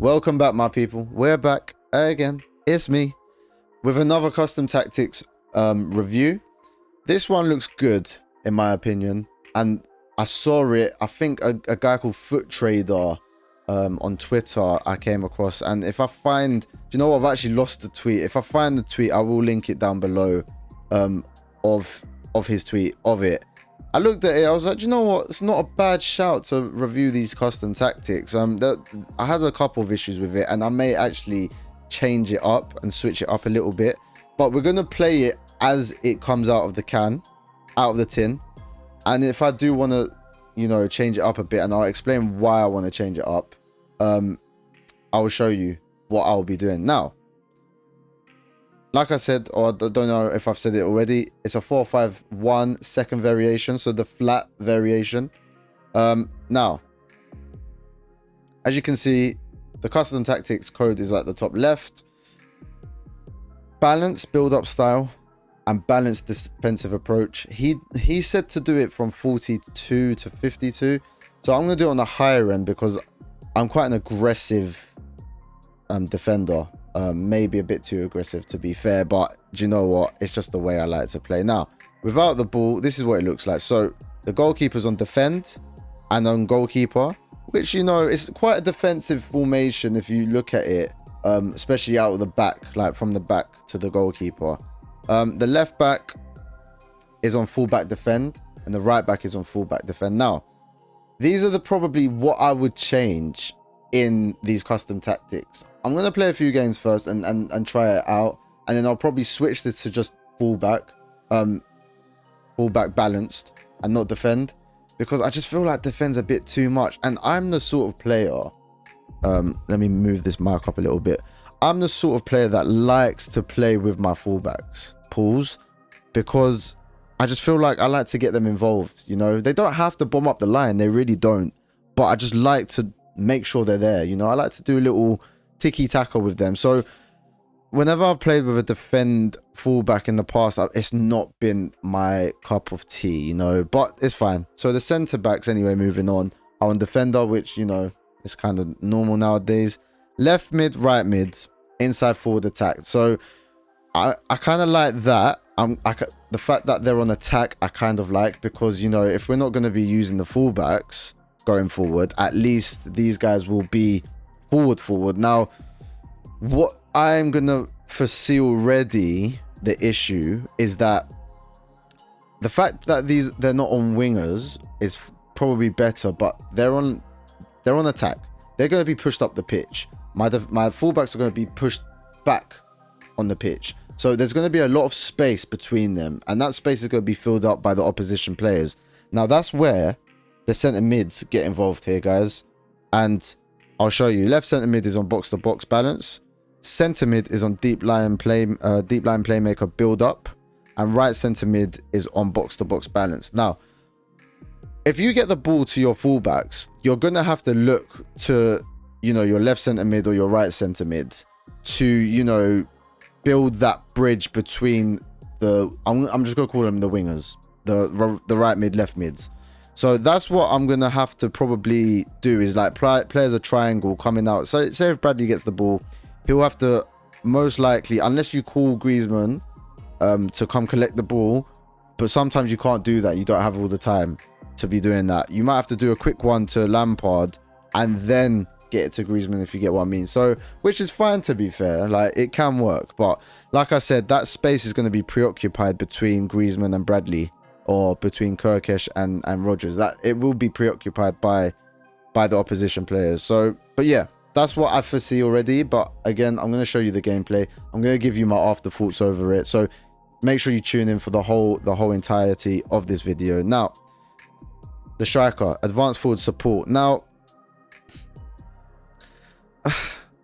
Welcome back, my people. We're back again. It's me with another custom tactics review. This one looks good in my opinion, and I saw it. I think a guy called Foot Trader on Twitter I came across, and if I find, do you know what, I've actually lost the tweet. If I find the tweet, I will link it down below of his tweet of it. I looked at it, I was like, you know what, it's not a bad shout to review these custom tactics. I had a couple of issues with it, and I may actually change it up and switch it up a little bit, but we're gonna play it as it comes out of the can, out of the tin. And if I do want to, you know, change it up a bit, and I'll explain why I want to change it up, I will show you what I'll be doing. Now, like I said, or I don't know if I've said it already, it's a 4-5-1 second variation, so the flat variation. Now, as you can see, the custom tactics code is at the top left. Balanced build-up style and balanced defensive approach. He said to do it from 42 to 52, so I'm gonna do it on the higher end because I'm quite an aggressive defender. Maybe a bit too aggressive, to be fair, but do you know what, it's just the way I like to play. Now, without the ball, this is what it looks like. So the goalkeeper's on defend and on goalkeeper, which, you know, it's quite a defensive formation if you look at it, especially out of the back, like from the back to the goalkeeper. The left back is on fullback defend and the right back is on fullback defend. Now, these are probably what I would change in these custom tactics. I'm gonna play a few games first and try it out, and then I'll probably switch this to just fullback balanced and not defend, because I just feel like defend's a bit too much. And I'm the sort of player, let me move this mic up a little bit. I'm the sort of player that likes to play with my fullbacks, pause, because I just feel like I like to get them involved. You know, they don't have to bomb up the line, they really don't, but I just like to make sure they're there. You know, I like to do a little tiki-taka with them. So whenever I've played with a defend fullback in the past, it's not been my cup of tea, you know, but it's fine. So the centre backs, anyway, moving on, are on defender, which, you know, is kind of normal nowadays. Left mid, right mid, inside forward attack. So I kind of like that. The fact that they're on attack, I kind of like, because, you know, if we're not going to be using the fullbacks going forward, at least these guys will be forward. Now, what I'm gonna foresee already, the issue is that the fact that they're not on wingers is probably better, but they're on attack. They're going to be pushed up the pitch. My fullbacks are going to be pushed back on the pitch, so there's going to be a lot of space between them, and that space is going to be filled up by the opposition players. Now, that's where the centre mids get involved here, guys, and I'll show you. Left centre mid is on box to box balance, centre mid is on deep line playmaker build up, and right centre mid is on box to box balance. Now, if you get the ball to your fullbacks, you're gonna have to look to, you know, your left centre mid or your right centre mid to, you know, build that bridge between the, I'm just gonna call them the wingers, the right mid, left mids. So that's what I'm gonna have to probably do, is like players a triangle coming out. So say if Bradley gets the ball, he'll have to most likely, unless you call Griezmann to come collect the ball, but sometimes you can't do that, you don't have all the time to be doing that. You might have to do a quick one to Lampard and then get it to Griezmann, if you get what I mean. So, which is fine, to be fair, like it can work, but like I said, that space is going to be preoccupied between Griezmann and Bradley, or between Kirkesh and Rodgers. That it will be preoccupied by the opposition players. So, but yeah, that's what I foresee already. But again, I'm going to show you the gameplay. I'm going to give you my afterthoughts over it, so make sure you tune in for the whole entirety of this video. Now, the striker, advanced forward support. Now,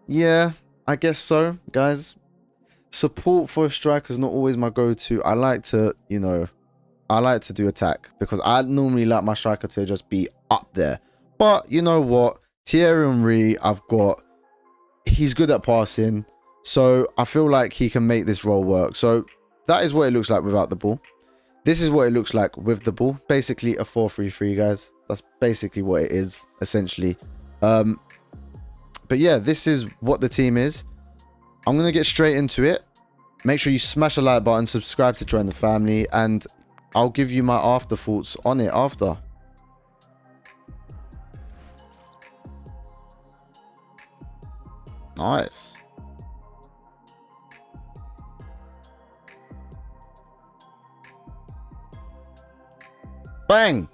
yeah, I guess so, guys. Support for a striker is not always my go-to. I like to, you know, I like to do attack, because I normally like my striker to just be up there. But you know what? Thierry Henry, he's good at passing, so I feel like he can make this role work. So that is what it looks like without the ball. This is what it looks like with the ball. Basically a 4-3-3, guys. That's basically what it is, essentially. But yeah, this is what the team is. I'm going to get straight into it. Make sure you smash the like button, subscribe to join the family, and I'll give you my afterthoughts on it after. Nice. Bang!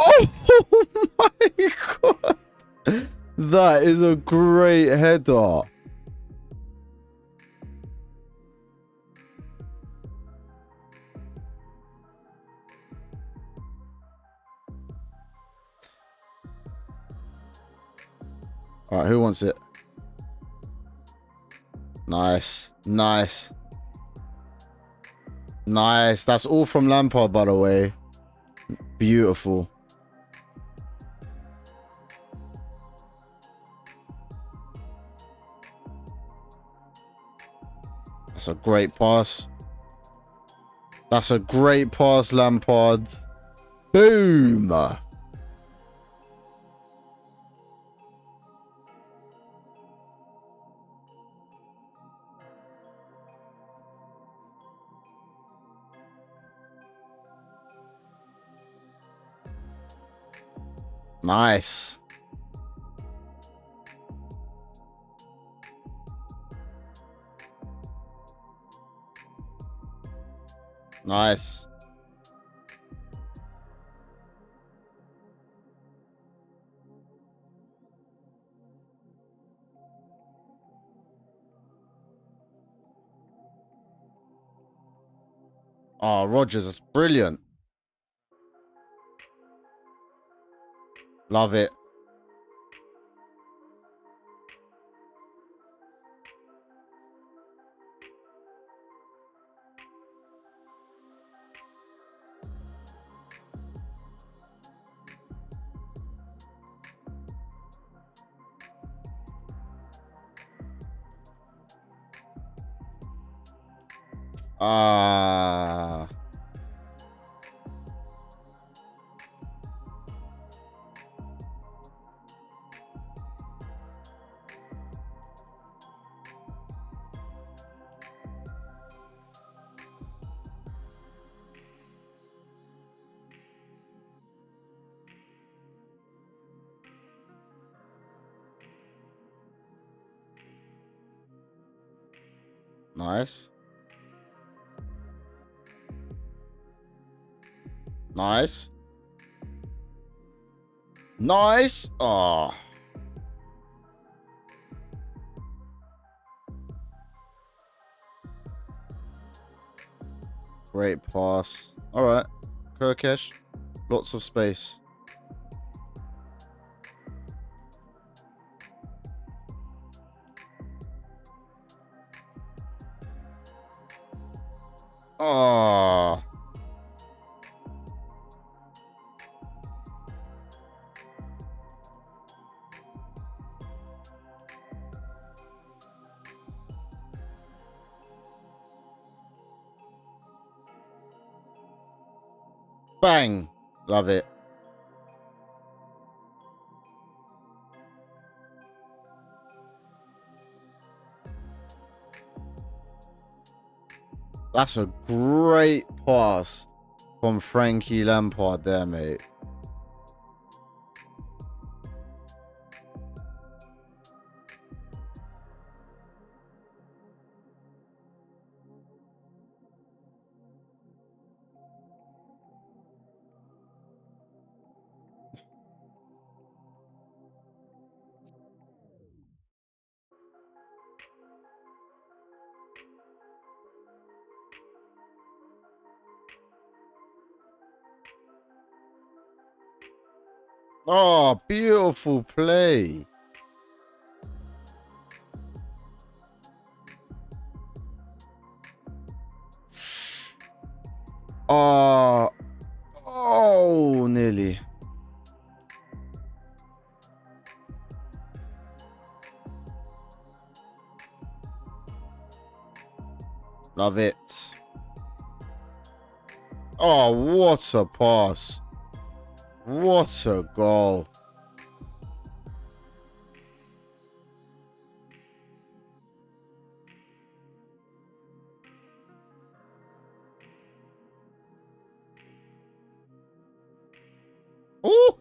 Oh my god! That is a great header. Alright, who wants it? Nice. Nice. Nice. That's all from Lampard, by the way. Beautiful. That's a great pass. That's a great pass, Lampard. Boom. Nice. Nice. Oh, Rodgers, that's brilliant. Love it. Ah. Nice. Nice. Nice. Oh. Great pass. All right. Kirkesh. Lots of space. Oh. Bang. Love it. That's a great pass from Frankie Lampard there, mate. Oh, beautiful play. Oh, oh, nearly. Love it. Oh, what a pass. What a goal. Ooh.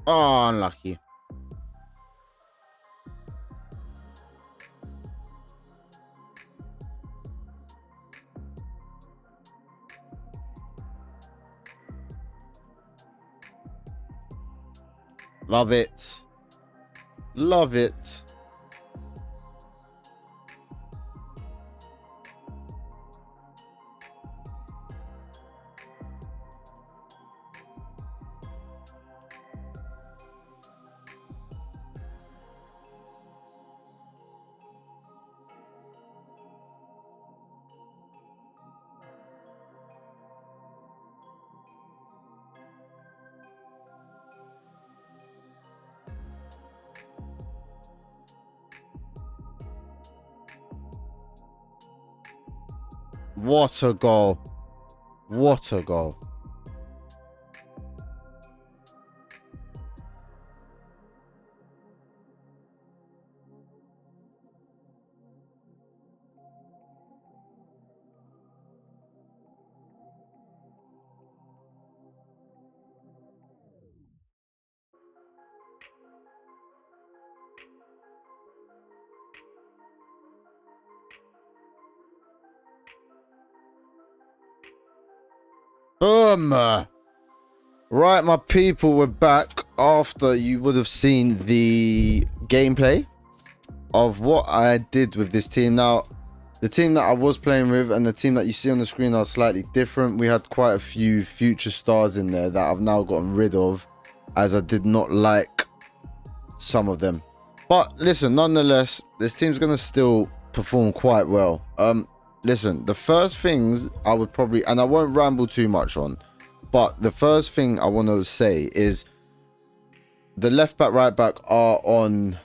Oh, unlucky. Love it. Love it. What a goal. What a goal. Boom. Right, my people, we're back after you would have seen the gameplay of what I did with this team. Now, the team that I was playing with and the team that you see on the screen are slightly different. We had quite a few future stars in there that I've now gotten rid of, as I did not like some of them. But listen, nonetheless, this team's going to still perform quite well. Listen, the first things I would probably, and I won't ramble too much on, but the first thing I want to say is the left back, right back are on,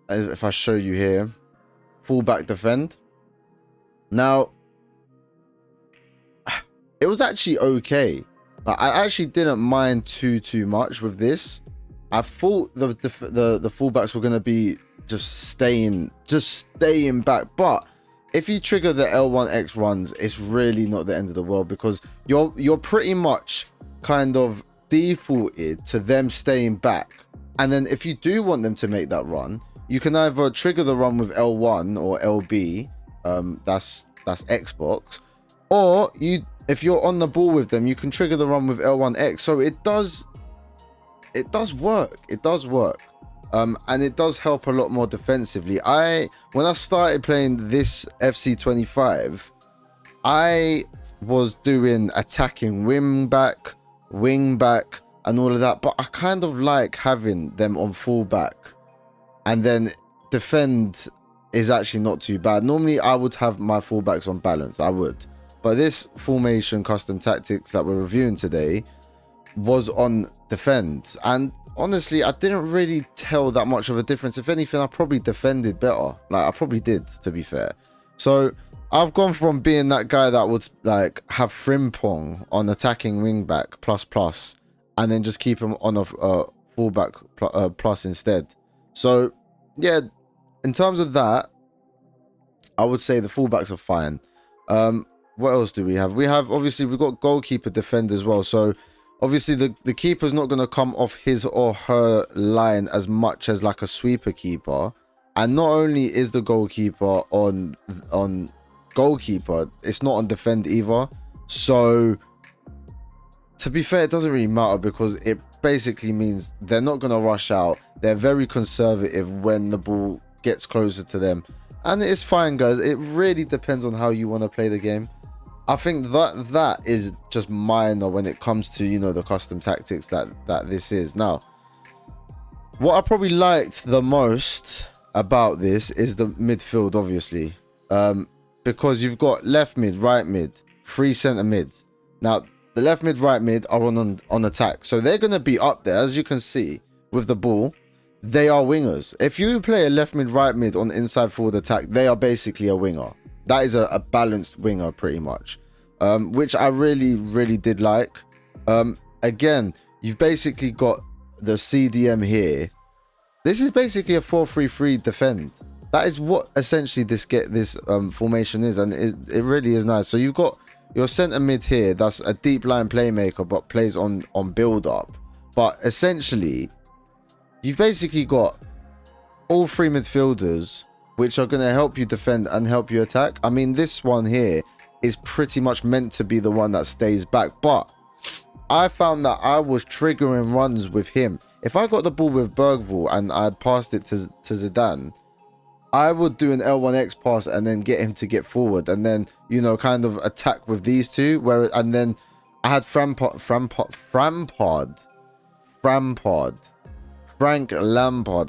if I show you here, full back defend. Now, it was actually okay. Like, I actually didn't mind too much with this. I thought the fullbacks were going to be just staying back, but if you trigger the L1X runs, it's really not the end of the world, because you're pretty much kind of defaulted to them staying back. And then if you do want them to make that run, you can either trigger the run with L1 or LB, that's Xbox, or if you're on the ball with them, you can trigger the run with L1X. So it does work. And it does help a lot more defensively. When I started playing this FC25, I was doing attacking wing back, and all of that, but I kind of like having them on full back, and then defend is actually not too bad. Normally I would have my fullbacks on balance, I would, but this formation custom tactics that we're reviewing today was on defend, and honestly, I didn't really tell that much of a difference. If anything, I probably defended better. Like, I probably did, to be fair. So I've gone from being that guy that would like have Frimpong on attacking wingback plus, and then just keep him on a fullback plus instead. So yeah, in terms of that, I would say the fullbacks are fine. What else do we have? Obviously we've got goalkeeper defend as well. So obviously the keeper's not going to come off his or her line as much as like a sweeper keeper. And not only is the goalkeeper on goalkeeper, it's not on defend either. So to be fair, it doesn't really matter, because it basically means they're not going to rush out. They're very conservative when the ball gets closer to them. And it's fine, guys. It really depends on how you want to play the game. I think that is just minor when it comes to, you know, the custom tactics that this is. Now, what I probably liked the most about this is the midfield, obviously, because you've got left mid, right mid, 3 center mids. Now, the left mid, right mid are on attack. So they're going to be up there, as you can see, with the ball. They are wingers. If you play a left mid, right mid on inside forward attack, they are basically a winger. That is a balanced winger pretty much, which I really did like. Again, you've basically got the CDM here. This is basically a 4-3-3 defend. That is what essentially this formation is, and it really is nice. So you've got your centre mid here, that's a deep line playmaker but plays on build up. But essentially you've basically got all three midfielders which are going to help you defend and help you attack. I mean, this one here is pretty much meant to be the one that stays back, but I found that I was triggering runs with him. If I got the ball with Bergvall and I passed it to Zidane, I would do an L1X pass and then get him to get forward and then, you know, kind of attack with these two. And then I had Frank Lampard.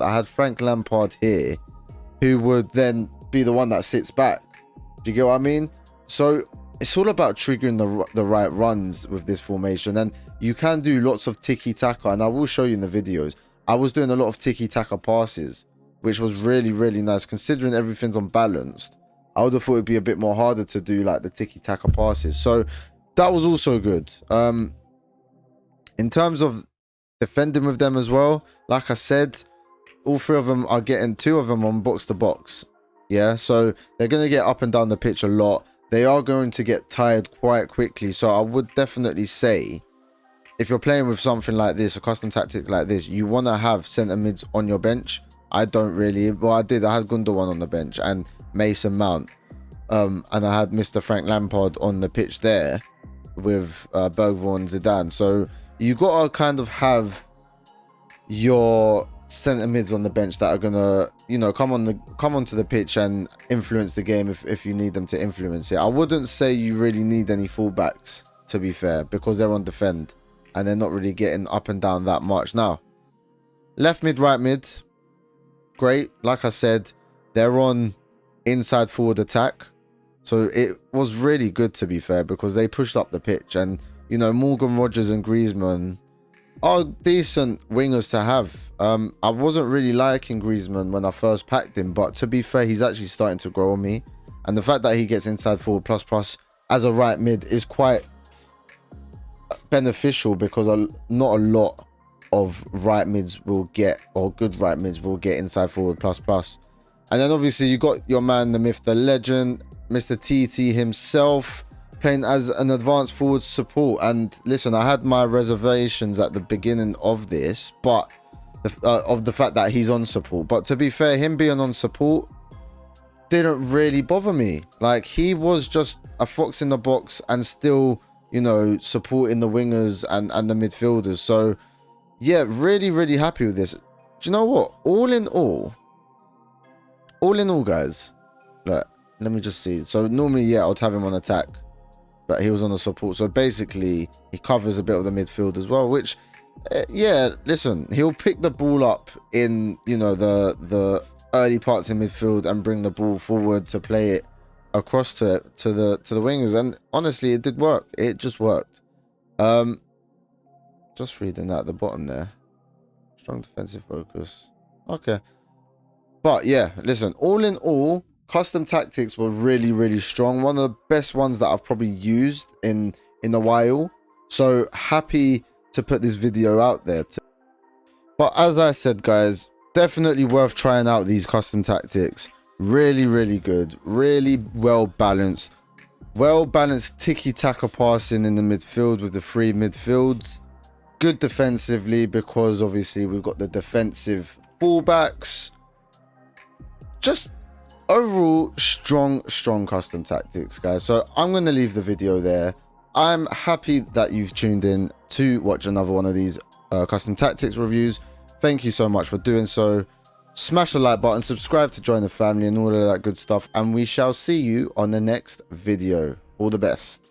I had Frank Lampard here, who would then be the one that sits back. Do you get what I mean? So it's all about triggering the right runs with this formation, and you can do lots of tiki-taka, and I will show you in the videos. I was doing a lot of tiki-taka passes, which was really nice. Considering everything's unbalanced, I would have thought it'd be a bit more harder to do like the tiki-taka passes. So that was also good. In terms of defending with them as well, like I said, all three of them are getting, two of them on box to box. Yeah, so they're going to get up and down the pitch a lot. They are going to get tired quite quickly. So I would definitely say, if you're playing with something like this, a custom tactic like this, you want to have centre mids on your bench. I don't really, well, I did. I had Gundogan on the bench and Mason Mount. And I had Mr. Frank Lampard on the pitch there with Bergvall and Zidane. So you got to kind of have your centre mids on the bench that are gonna, you know, come onto the pitch and influence the game if you need them to influence it. I wouldn't say you really need any fullbacks, to be fair, because they're on defend and they're not really getting up and down that much. Now, left mid, right mid, great. Like I said, they're on inside forward attack, so it was really good, to be fair, because they pushed up the pitch. And you know, Morgan Rogers and Griezmann are decent wingers to have. I wasn't really liking Griezmann when I first packed him, but to be fair, he's actually starting to grow on me. And the fact that he gets inside forward plus as a right mid is quite beneficial, because not a lot of right mids will get, or good right mids will get inside forward plus. And then obviously you got your man, the myth, the legend, Mr. TT himself, playing as an advanced forward support. And listen, I had my reservations at the beginning of this, but of the fact that he's on support. But to be fair, him being on support didn't really bother me. Like, he was just a fox in the box and still, you know, supporting the wingers and the midfielders. So yeah, really happy with this. Do you know what? All in all, guys, look, let me just see. So normally, yeah, I'd have him on attack, but he was on the support. So basically, he covers a bit of the midfield as well, which, yeah, listen, he'll pick the ball up in, you know, the early parts in midfield and bring the ball forward to play it across to the wingers. And honestly, it did work. It just worked. Just reading that at the bottom there. Strong defensive focus. Okay. But yeah, listen, all in all, custom tactics were really strong. One of the best ones that I've probably used in a while. So happy to put this video out there. But as I said, guys, definitely worth trying out these custom tactics. Really good. Really well balanced tiki-taka passing in the midfield with the three midfields. Good defensively, because obviously we've got the defensive fullbacks. Just overall strong custom tactics, guys. So I'm going to leave the video there. I'm happy that you've tuned in to watch another one of these custom tactics reviews. Thank you so much for doing so. Smash the like button, subscribe to join the family and all of that good stuff, and we shall see you on the next video. All the best.